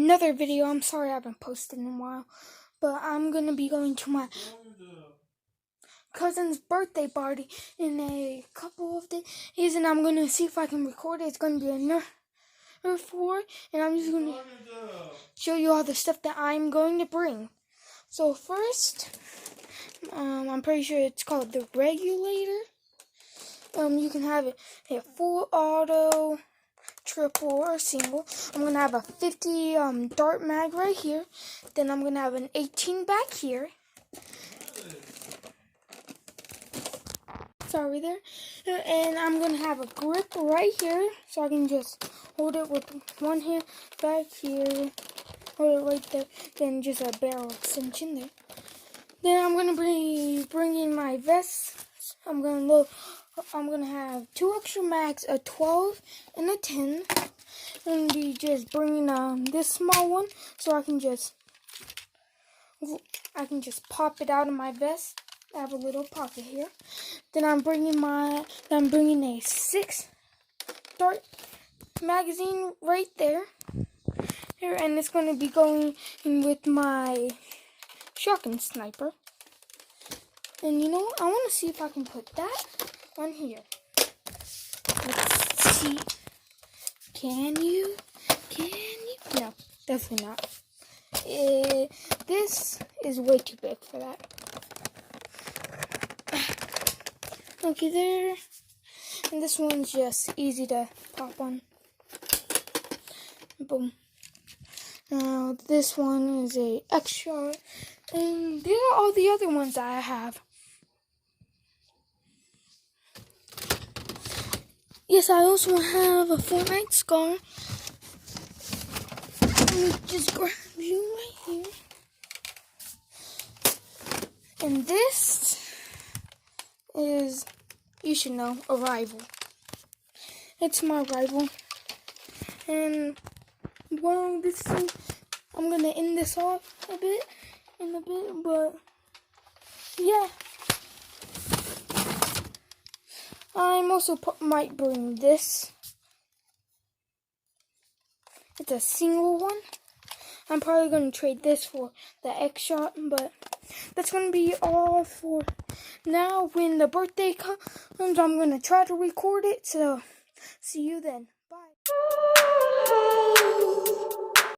another video. I'm sorry I haven't posted in a while, but I'm going to be going to my cousin's birthday party in a couple of days, and I'm going to see if I can record it. It's going to be a Nerf war, and I'm just going to show you all the stuff that I'm going to bring. So first, I'm pretty sure it's called the regulator. You can have it full auto, triple, or single. I'm going to have a 50 dart mag right here. Then I'm going to have an 18 back here. Sorry there. And I'm going to have a grip right here, so I can just hold it with one hand back here. Hold it right there. Then just a barrel extension there. Then I'm going to be bringing my vest. I'm going to have 2 extra mags, a 12 and a 10. I'm going to be just bringing this small one, so I can just pop it out of my vest. I have a little pocket here. Then I'm bringing a 6 dart magazine right there. Here, and it's going to be going in with my shotgun sniper. And you know what? I want to see if I can put that on here. Let's see. Can you? No, definitely not. This is way too big for that. Okay, there. And this one's just easy to pop on. Boom. Now, this one is a extra. And these are all the other ones that I have. Yes, I also have a Fortnite scar. Let me just grab you right here. And this is, you should know, a rival. It's my rival. And, well, this thing, I'm going to end this off in a bit, but, yeah. I'm also might bring this. It's a single one. I'm probably going to trade this for the X-Shot, but that's going to be all for now. When the birthday comes, I'm going to try to record it, so see you then. Bye.